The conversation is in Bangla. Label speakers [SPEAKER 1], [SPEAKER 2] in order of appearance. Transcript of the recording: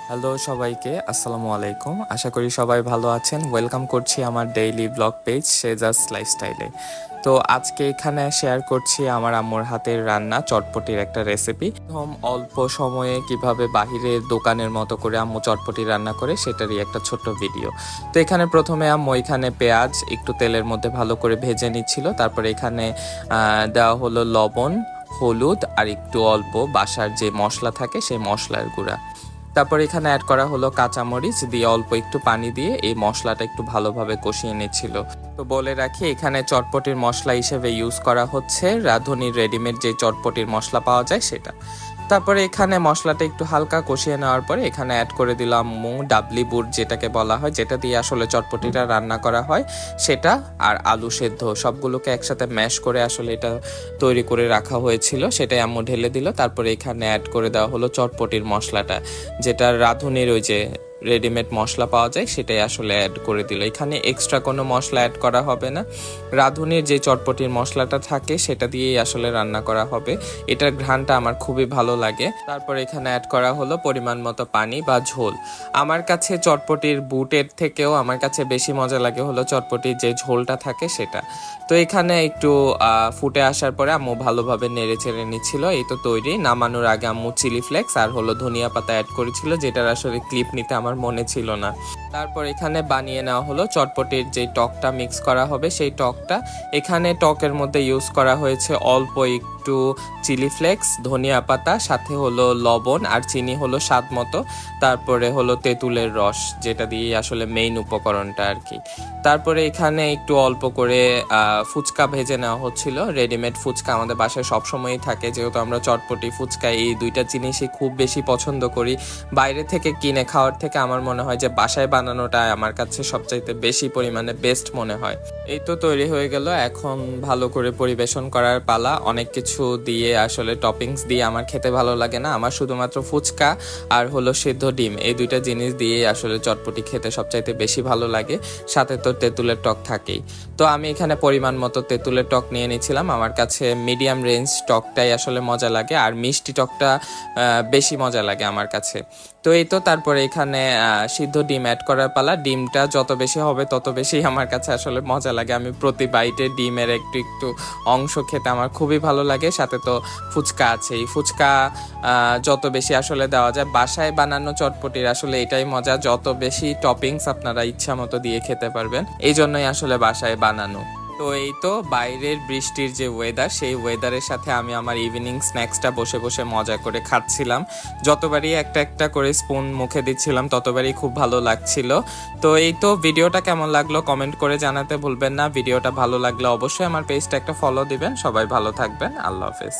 [SPEAKER 1] হ্যালো সবাইকে, আসসালামু আলাইকুম। আশা করি সবাই ভালো আছেন। ওয়েলকাম করছি আমার ডেইলি ব্লগ পেজ শেজাস লাইফস্টাইলে। তো আজকে এখানে শেয়ার করছি আমার আম্মুর হাতের রান্না চটপটির একটা রেসিপি। অল্প সময়ে কিভাবে বাহিরের দোকানের মতো করে আম্মু চটপটি রান্না করে সেটারই একটা ছোট্ট ভিডিও। তো এখানে প্রথমে আম্মু এখানে পেঁয়াজ একটু তেলের মধ্যে ভালো করে ভেজে নিচ্ছিল। তারপরে এখানে দেওয়া হলো লবণ, হলুদ আর একটু অল্প বাসার যে মশলা থাকে সেই মশলার গুঁড়া। তারপর এখানে অ্যাড করা হলো কাঁচামরিচ দিয়ে অল্প একটু পানি দিয়ে এই মশলাটা একটু ভালোভাবে কষিয়ে নিচ্ছিল। তো বলে রাখি, এখানে চটপটির মশলা হিসেবে ইউজ করা হচ্ছে রাঁধুনির রেডিমেড যে চটপটির মশলা পাওয়া যায় সেটা। তারপরে এখানে মশলাটা একটু হালকা কষিয়ে নেওয়ার পরে এখানে অ্যাড করে দিলাম ডাবলি বুট যেটাকে বলা হয়, যেটা দিয়ে আসলে চটপটিটা রান্না করা হয় সেটা, আর আলু সেদ্ধ সবগুলোকে একসাথে ম্যাশ করে আসলে এটা তৈরি করে রাখা হয়েছিল, সেটাই আম্মু ঢেলে দিল। তারপরে এখানে অ্যাড করে দেওয়া হলো চটপটির মশলাটা, যেটা রাঁধুনির ওই যে রেডিমেড মশলা পাওয়া যায় সেটাই আসলে অ্যাড করে দিল। এখানে এক্সট্রা কোনো মশলা অ্যাড করা হবে না, রাঁধুনির যে চটপটির মশলাটা থাকে সেটা দিয়েই আসলে রান্না করা হবে। এটার ঘ্রাণটা আমার খুবই ভালো লাগে। তারপর এখানে অ্যাড করা হলো পরিমাণ মতো পানি বা ঝোল। আমার কাছে চটপটির বুটের থেকেও আমার কাছে বেশি মজা লাগে হলো চটপটির যে ঝোলটা থাকে সেটা। তো এখানে একটু ফুটে আসার পরে আম্মু ভালোভাবে নেড়ে চেড়ে নিচ্ছিল। এই তো তৈরি। নামানোর আগে আম্মু চিলি ফ্লেক্স আর হলো ধনিয়া পাতা অ্যাড করেছিল, যেটার আসলে ক্লিপ নিতে আমার মনে ছিল না। তারপর এখানে বানিয়ে নেওয়া হলো চটপটির যে টকটা মিক্স করা হবে সেই টকটা। এখানে টকের মধ্যে ইউজ করা হয়েছে অল্প একটু চিলি ফ্লেক্স, ধনিয়া পাতা, সাথে হলো লবণ আর চিনি হলো স্বাদ মতো, তারপরে হলো তেঁতুলের রস, যেটা দিয়ে আসলে মেইন উপকরণটা আর কি। তারপরে এখানে একটু অল্প করে ফুচকা ভেজে নেওয়া হচ্ছিল। রেডিমেড ফুচকা আমাদের বাসায় সবসময়ই থাকে, যেহেতু আমরা চটপটি ফুচকা এই দুইটা জিনিসই খুব বেশি পছন্দ করি। বাইরে থেকে কিনে খাওয়ার থেকে আমার মনে হয় যে বাসায় বানানোটা আমার কাছে সবচাইতে বেশি পরিমাণে বেস্ট মনে হয়। এই তো তৈরি হয়ে গেল, এখন ভালো করে পরিবেশন করার পালা। অনেক কিছু দিয়ে আসলে টপিংস দিয়ে আমার খেতে ভালো লাগে না, আমার শুধুমাত্র ফুচকা আর হলো সিদ্ধ ডিম এই দুইটা জিনিস দিয়ে আসলে চটপটি খেতে সবচাইতে বেশি ভালো লাগে। সাথে তো তেঁতুলের টক থাকেই। তো আমি এখানে পরিমাণ মতো তেঁতুলের টক নিয়ে নিয়েছিলাম। আমার কাছে মিডিয়াম রেঞ্জ টকটাই আসলে মজা লাগে, আর মিষ্টি টকটা বেশি মজা লাগে আমার কাছে। তো এই তো তারপরে এখানে সিদ্ধ ডিম অ্যাড করার পালা। ডিমটা যত বেশি হবে তত বেশি আমার কাছে আসলে মজা লাগে। আমি প্রতি বাইটে ডিমের একটু একটু অংশ খেতে আমার খুবই ভালো লাগে। সাথে তো ফুচকা আছে, এই ফুচকা যত বেশি আসলে দেওয়া যায়। বাসায় বানানো চটপটির আসলে এটাই মজা, যত বেশি টপিংস আপনারা ইচ্ছা মতো দিয়ে খেতে পারবেন, এই জন্যই আসলে বাসায় বানানো। তো এই তো বাইরের বৃষ্টির যে ওয়েদার, সেই ওয়েদারের সাথে আমি আমার ইভিনিং স্ন্যাক্সটা বসে বসে মজা করে খাচ্ছিলাম। যতবারই একটা একটা করে স্পুন মুখে দিচ্ছিলাম ততবারই খুব ভালো লাগছিল। তো এই তো ভিডিওটা কেমন লাগলো কমেন্ট করে জানাতে ভুলবেন না। ভিডিওটা ভালো লাগলে অবশ্যই আমার পেজটা একটা ফলো দিবেন। সবাই ভালো থাকবেন। আল্লাহ হাফেজ।